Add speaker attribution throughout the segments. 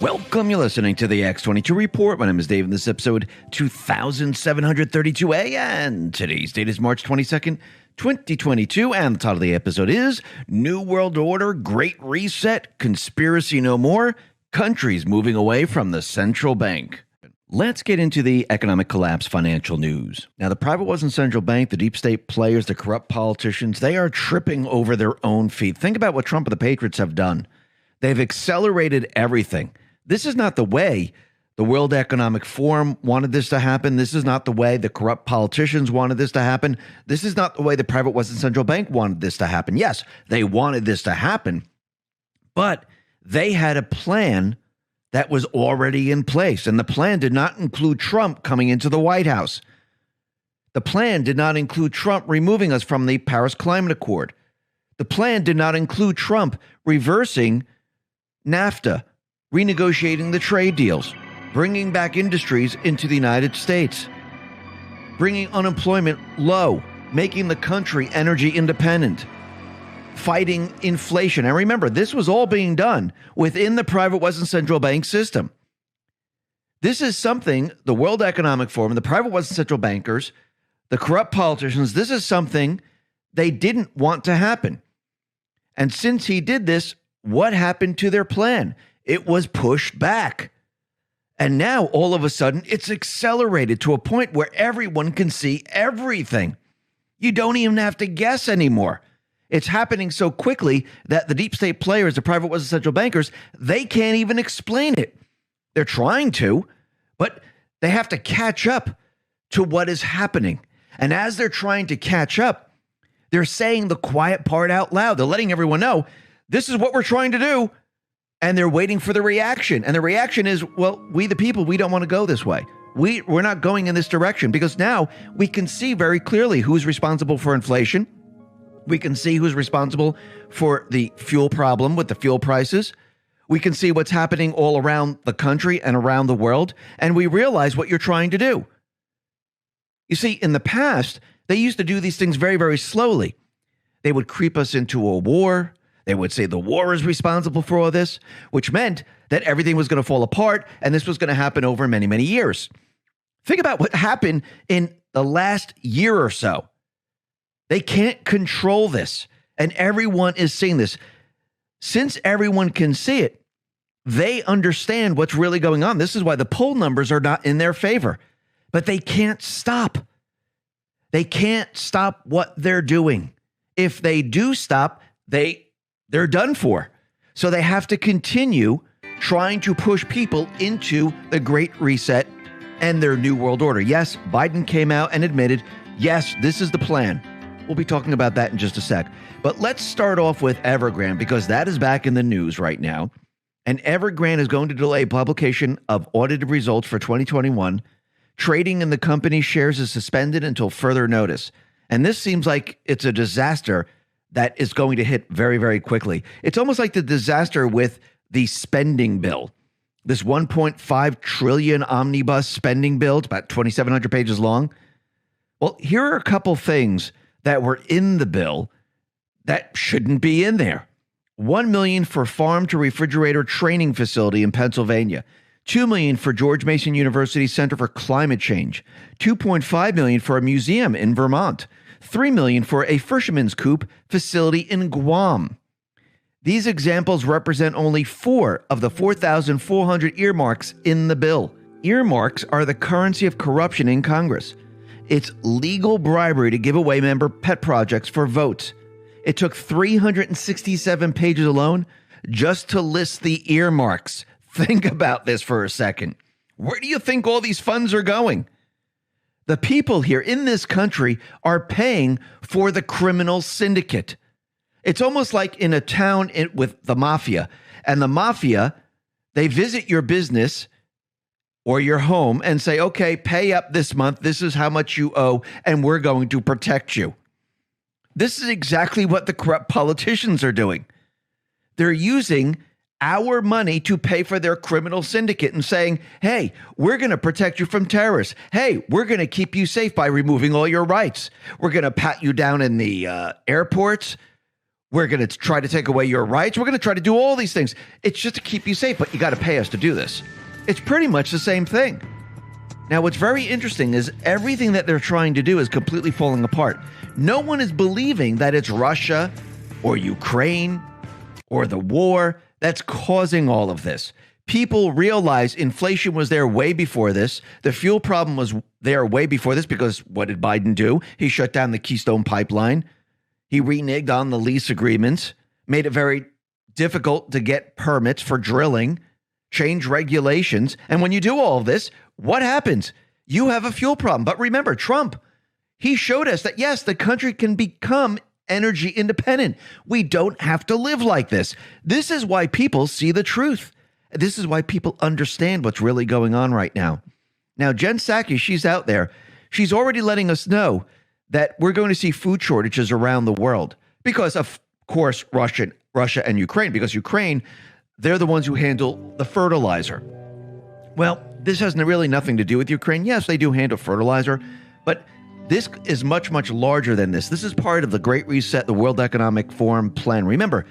Speaker 1: Welcome. You're listening to the X22 Report. My name is Dave, and this is episode 2732A, and today's date is March 22nd, 2022, and the title of the episode is New World Order, Great Reset, Conspiracy No More, Countries Moving Away from the Central Bank. Let's get into the economic collapse financial news. Now, the private wasn't central bank, the deep state players, the corrupt politicians, they are tripping over their own feet. Think about what Trump and the Patriots have done. They've accelerated everything. This is not the way the World Economic Forum wanted this to happen. This is not the way the corrupt politicians wanted this to happen. This is not the way the private Western Central Bank wanted this to happen. Yes, they wanted this to happen, but they had a plan that was already in place, and the plan did not include Trump coming into the White House. The plan did not include Trump removing us from the Paris Climate Accord. The plan did not include Trump reversing NAFTA, renegotiating the trade deals, bringing back industries into the United States, bringing unemployment low, making the country energy independent, fighting inflation. And remember, this was all being done within the private Western Central Bank system. This is something the World Economic Forum, the private Western Central Bankers, the corrupt politicians, this is something they didn't want to happen. And since he did this, what happened to their plan? It was pushed back. And now, all of a sudden, it's accelerated to a point where everyone can see everything. You don't even have to guess anymore. It's happening so quickly that the deep state players, the private Western Central Bankers, they can't even explain it. They're trying to, but they have to catch up to what is happening. And as they're trying to catch up, they're saying the quiet part out loud. They're letting everyone know, this is what we're trying to do. And they're waiting for the reaction. And the reaction is, well, we the people, we don't want to go this way. We're not going in this direction, because now we can see very clearly who's responsible for inflation. We can see who's responsible for the fuel problem with the fuel prices. We can see what's happening all around the country and around the world. And we realize what you're trying to do. You see, in the past, they used to do these things very, very slowly. They would creep us into a war. They would say the war is responsible for all this, which meant that everything was going to fall apart, and this was going to happen over many, many years. Think about what happened in the last year or so. They can't control this, and everyone is seeing this. Since everyone can see it, they understand what's really going on. This is why the poll numbers are not in their favor, but they can't stop. They can't stop what they're doing. If they do stop, they're done for. So they have to continue trying to push people into the Great Reset and their New World Order. Yes, Biden came out and admitted, yes, this is the plan. We'll be talking about that in just a sec. But let's start off with Evergrande, because that is back in the news right now. And Evergrande is going to delay publication of audited results for 2021. Trading in the company's shares is suspended until further notice. And this seems like it's a disaster that is going to hit very, very quickly. It's almost like the disaster with the spending bill. This 1.5 trillion omnibus spending bill, it's about 2,700 pages long. Well, here are a couple things that were in the bill that shouldn't be in there. $1 million for farm to refrigerator training facility in Pennsylvania. $2 million for George Mason University Center for Climate Change. $2.5 million for a museum in Vermont. $3 million for a fisherman's coop facility in Guam. These examples represent only 4 of the 4,400 earmarks in the bill. Earmarks are the currency of corruption in Congress. It's legal bribery to give away member pet projects for votes. It took 367 pages alone just to list the earmarks. Think about this for a second. Where do you think all these funds are going? The people here in this country are paying for the criminal syndicate. It's almost like in a town with the mafia. And the mafia, they visit your business or your home and say, okay, pay up this month. This is how much you owe, and we're going to protect you. This is exactly what the corrupt politicians are doing. They're using our money to pay for their criminal syndicate and saying, hey, we're going to protect you from terrorists. Hey, we're going to keep you safe by removing all your rights. We're going to pat you down in the airports. We're going to try to take away your rights. We're going to try to do all these things. It's just to keep you safe, but you got to pay us to do this. It's pretty much the same thing. Now, what's very interesting is everything that they're trying to do is completely falling apart. No one is believing that it's Russia or Ukraine or the war that's causing all of this. People realize inflation was there way before this. The fuel problem was there way before this because what did Biden do? He shut down the Keystone Pipeline. He reneged on the lease agreements, made it very difficult to get permits for drilling, changed regulations. And when you do all of this, what happens? You have a fuel problem. But remember, Trump, he showed us that, yes, the country can become energy independent. We don't have to live like this. This is why people see the truth. This is why people understand what's really going on right now. Now, Jen Psaki, she's out there. She's already letting us know that we're going to see food shortages around the world because, of course, Russia and Ukraine, because Ukraine, they're the ones who handle the fertilizer. Well, this has really nothing to do with Ukraine. Yes, they do handle fertilizer, but this is much, much larger than this. This is part of the Great Reset, the World Economic Forum plan. Remember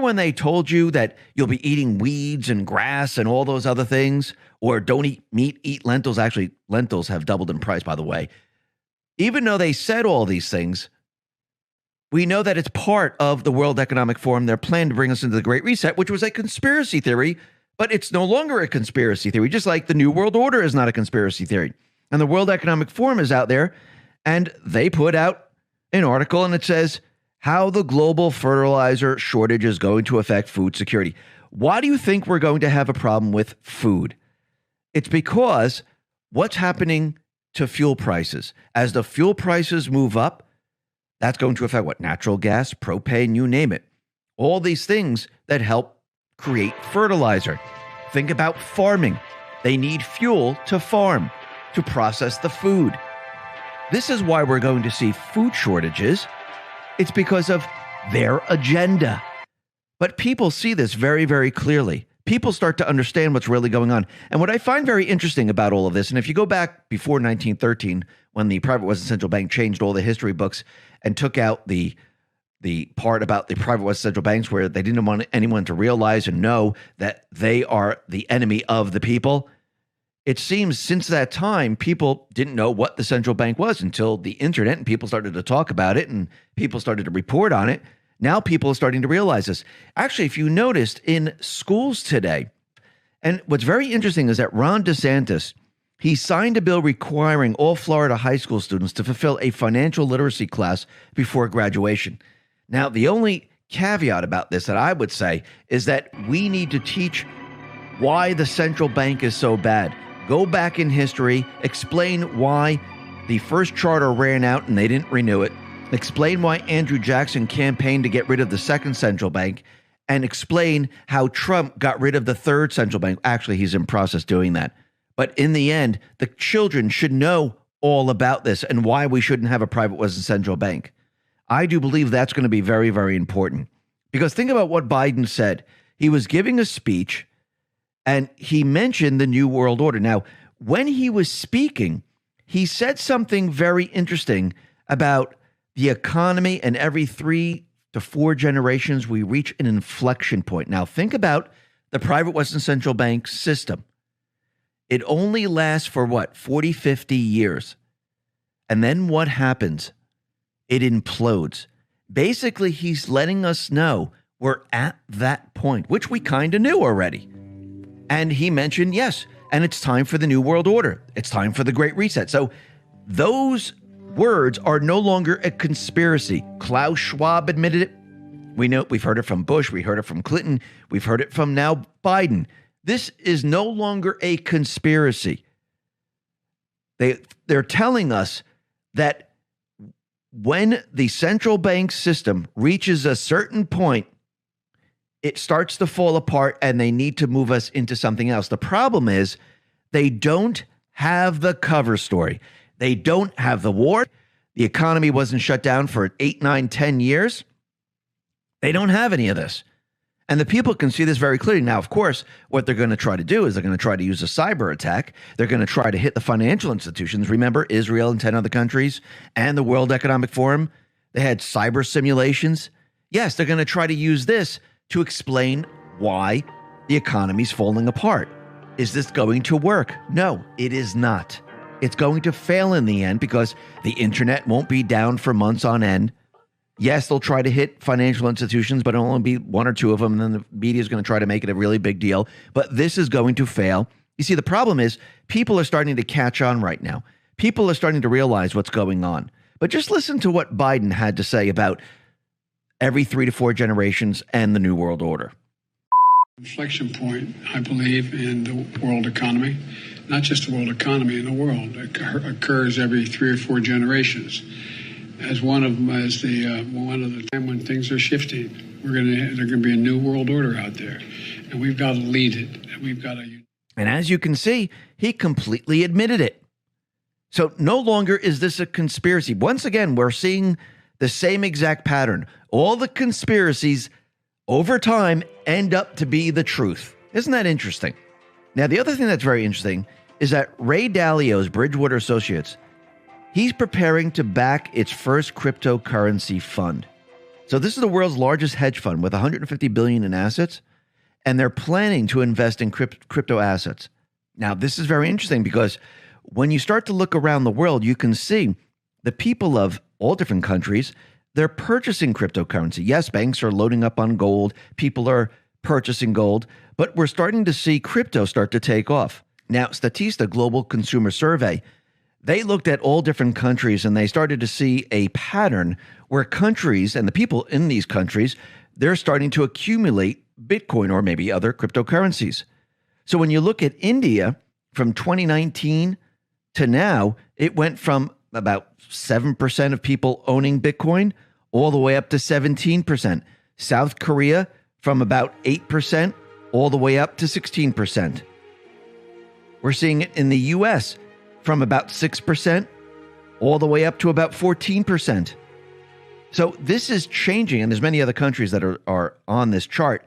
Speaker 1: when they told you that you'll be eating weeds and grass and all those other things, or don't eat meat, eat lentils. Actually, lentils have doubled in price, by the way. Even though they said all these things, we know that it's part of the World Economic Forum, their plan to bring us into the Great Reset, which was a conspiracy theory, but it's no longer a conspiracy theory, just like the New World Order is not a conspiracy theory. And the World Economic Forum is out there, and they put out an article, and it says how the global fertilizer shortage is going to affect food security. Why do you think we're going to have a problem with food? It's because what's happening to fuel prices. As the fuel prices move up, that's going to affect what? Natural gas, propane, you name it. All these things that help create fertilizer. Think about farming. They need fuel to farm, to process the food. This is why we're going to see food shortages. It's because of their agenda. But people see this very, very clearly. People start to understand what's really going on. And what I find very interesting about all of this, and if you go back before 1913, when the Private Western Central Bank changed all the history books and took out the part about the private Western Central Banks where they didn't want anyone to realize and know that they are the enemy of the people, it seems since that time, people didn't know what the central bank was until the internet, and people started to talk about it and people started to report on it. Now people are starting to realize this. Actually, if you noticed in schools today, and what's very interesting is that Ron DeSantis, he signed a bill requiring all Florida high school students to fulfill a financial literacy class before graduation. Now, the only caveat about this that I would say is that we need to teach why the central bank is so bad. Go back in history, explain why the first charter ran out and they didn't renew it. Explain why Andrew Jackson campaigned to get rid of the second central bank, and explain how Trump got rid of the third central bank. Actually, he's in process doing that. But in the end, the children should know all about this and why we shouldn't have a private Western Central Bank. I do believe that's going to be very, very important. Because think about what Biden said. He was giving a speech and he mentioned the New World Order. Now, when he was speaking, he said something very interesting about the economy, and every 3 to 4 generations, we reach an inflection point. Now, think about the private Western Central Bank system. It only lasts for what, 40, 50 years. And then what happens? It implodes. Basically, he's letting us know we're at that point, which we kind of knew already. And he mentioned, yes, and it's time for the New World Order. It's time for the Great Reset. So those words are no longer a conspiracy. Klaus Schwab admitted it. We know, we've heard it from Bush. We heard it from Clinton. We've heard it from now Biden. This is no longer a conspiracy. They're telling us that when the central bank system reaches a certain point, it starts to fall apart and they need to move us into something else. The problem is they don't have the cover story. They don't have the war. The economy wasn't shut down for 8, 9, 10 years. They don't have any of this. And the people can see this very clearly. Now, of course, what they're going to try to do is they're going to try to use a cyber attack. They're going to try to hit the financial institutions. Remember, Israel and 10 other countries and the World Economic Forum, they had cyber simulations Yes, they're going to try to use this to explain why the economy's falling apart. Is this going to work? No, it is not. It's going to fail in the end because the internet won't be down for months on end. Yes, they'll try to hit financial institutions, but it'll only be one or two of them, and then the media is going to try to make it a really big deal. But this is going to fail. You see, the problem is people are starting to catch on right now. People are starting to realize what's going on. But just listen to what Biden had to say about every 3 to 4 generations and the New World Order.
Speaker 2: Inflection point, I believe, in the world economy, not just the world economy, in the world. It occurs every 3 or 4 generations. As one of the time when things are shifting, there's going to be a new world order out there, and we've got to lead it. And we've got to.
Speaker 1: And as you can see, he completely admitted it. So no longer is this a conspiracy. Once again, we're seeing the same exact pattern. All the conspiracies over time end up to be the truth. Isn't that interesting? Now, the other thing that's very interesting is that Ray Dalio's Bridgewater Associates, he's preparing to back its first cryptocurrency fund. So this is the world's largest hedge fund with $150 billion in assets, and they're planning to invest in crypto assets. Now, this is very interesting because when you start to look around the world, you can see the people of all different countries, they're purchasing cryptocurrency. Yes, banks are loading up on gold. People are purchasing gold, but we're starting to see crypto start to take off. Now, Statista Global Consumer Survey, they looked at all different countries and they started to see a pattern where countries and the people in these countries, they're starting to accumulate Bitcoin or maybe other cryptocurrencies. So when you look at India from 2019 to now, it went from about 7% of people owning Bitcoin all the way up to 17%. South Korea from about 8% all the way up to 16%. We're seeing it in the US from about 6% all the way up to about 14%. So this is changing, and there's many other countries that are on this chart.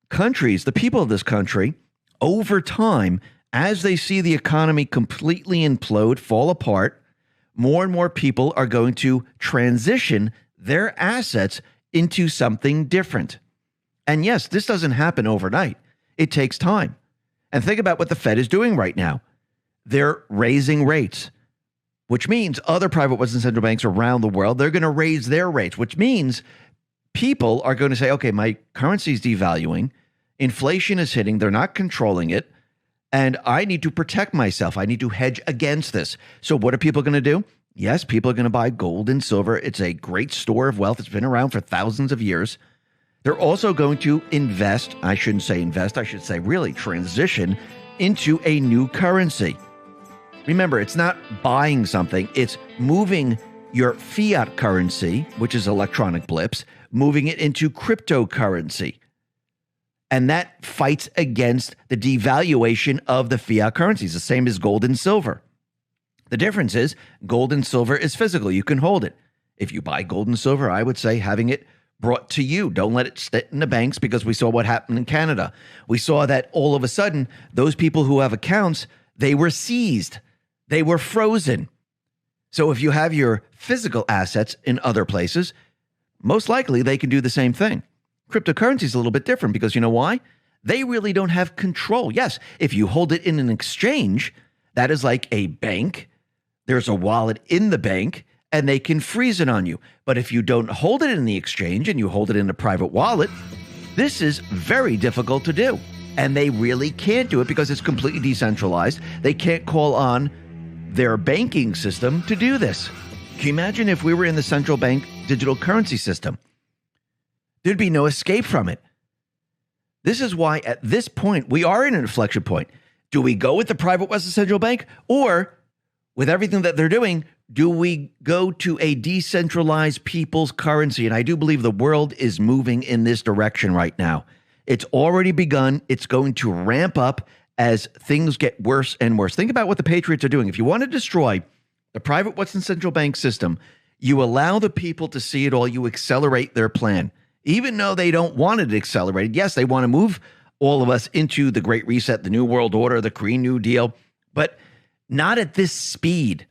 Speaker 1: Countries, the people of this country, over time, as they see the economy completely implode, fall apart, more and more people are going to transition their assets into something different. And yes, this doesn't happen overnight. It takes time. And think about what the Fed is doing right now. They're raising rates, which means other private Western central banks around the world, they're going to raise their rates, which means people are going to say, okay, my currency is devaluing, inflation is hitting, they're not controlling it, and I need to protect myself. I need to hedge against this. So what are people going to do? Yes, people are going to buy gold and silver. It's a great store of wealth. It's been around for thousands of years. They're also going to invest. I shouldn't say invest. I should say really transition into a new currency. Remember, it's not buying something. It's moving your fiat currency, which is electronic blips, moving it into cryptocurrency. And that fights against the devaluation of the fiat currencies, the same as gold and silver. The difference is gold and silver is physical. You can hold it. If you buy gold and silver, I would say having it brought to you. Don't let it sit in the banks, because we saw what happened in Canada. We saw that all of a sudden, those people who have accounts, they were seized. They were frozen. So if you have your physical assets in other places, most likely they can do the same thing. Cryptocurrency is a little bit different because you know why? They really don't have control. Yes, if you hold it in an exchange, that is like a bank. There's a wallet in the bank and they can freeze it on you. But if you don't hold it in the exchange and you hold it in a private wallet, this is very difficult to do. And they really can't do it because it's completely decentralized. They can't call on their banking system to do this. Can you imagine if we were in the central bank digital currency system? There'd be no escape from it. This is why at this point, we are in an inflection point. Do we go with the private Western Central Bank, or with everything that they're doing, do we go to a decentralized people's currency? And I do believe the world is moving in this direction right now. It's already begun. It's going to ramp up as things get worse and worse. Think about what the Patriots are doing. If you want to destroy the private Western Central Bank system, you allow the people to see it all. You accelerate their plan. Even though they don't want it accelerated. Yes, they want to move all of us into the Great Reset, the New World Order, the Green New Deal, but not at this speed.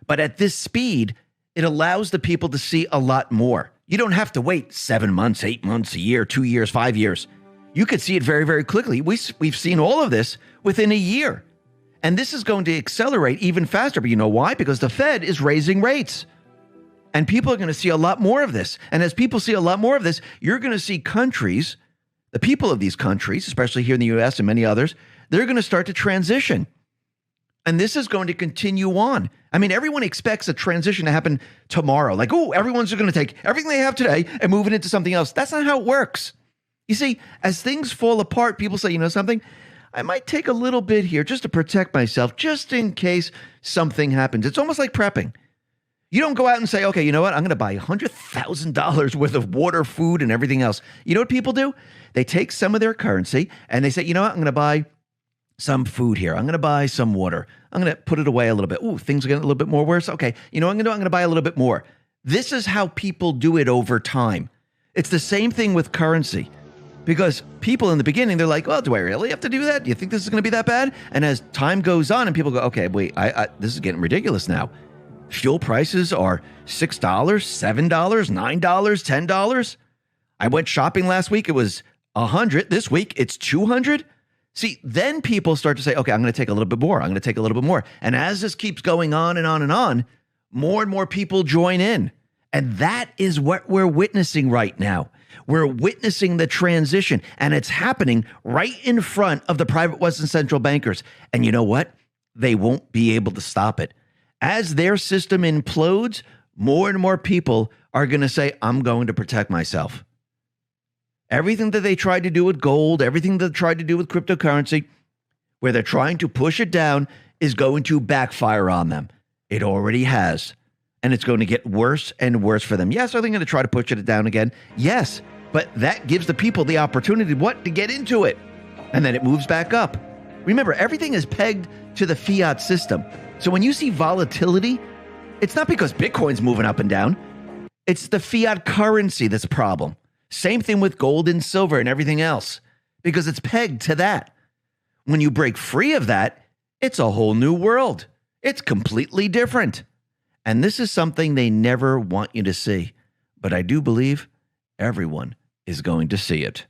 Speaker 1: But at this speed, it allows the people to see a lot more. You don't have to wait 7 months, 8 months, a year, 2 years, 5 years. You could see it very, very quickly. We've seen all of this within a year. And this is going to accelerate even faster. But you know why? Because the Fed is raising rates. And people are going to see a lot more of this. And as people see a lot more of this, you're going to see countries, the people of these countries, especially here in the US and many others, they're going to start to transition. And this is going to continue on. I mean, everyone expects a transition to happen tomorrow. Like, oh, everyone's going to take everything they have today and move it into something else. That's not how it works. You see, as things fall apart, people say, you know something? I might take a little bit here just to protect myself, just in case something happens. It's almost like prepping. You don't go out and say, okay, you know what? I'm going to buy $100,000 worth of water, food, and everything else. You know what people do? They take some of their currency and they say, you know what? I'm going to buy some food here. I'm going to buy some water. I'm going to put it away a little bit. Ooh, things are getting a little bit more worse. Okay, you know what I'm going to buy a little bit more. This is how people do it over time. It's the same thing with currency. Because people in the beginning, they're like, well, do I really have to do that? Do you think this is going to be that bad? And as time goes on and people go, okay, wait, this is getting ridiculous now. Fuel prices are $6, $7, $9, $10. I went shopping last week. It was $100. This week, it's $200. See, then people start to say, okay, I'm going to take a little bit more. I'm going to take a little bit more. And as this keeps going on and on and on, more and more people join in. And that is what we're witnessing right now. We're witnessing the transition, and it's happening right in front of the private Western central bankers. And you know what? They won't be able to stop it. As their system implodes, more and more people are going to say, I'm going to protect myself. Everything that they tried to do with gold, everything that they tried to do with cryptocurrency, where they're trying to push it down, is going to backfire on them. It already has. And it's going to get worse and worse for them. Yes, are they going to try to push it down again? Yes. But that gives the people the opportunity, to get into it. And then it moves back up. Remember, everything is pegged to the fiat system. So when you see volatility, it's not because Bitcoin's moving up and down. It's the fiat currency that's a problem. Same thing with gold and silver and everything else, because it's pegged to that. When you break free of that, it's a whole new world. It's completely different. And this is something they never want you to see. But I do believe everyone is going to see it.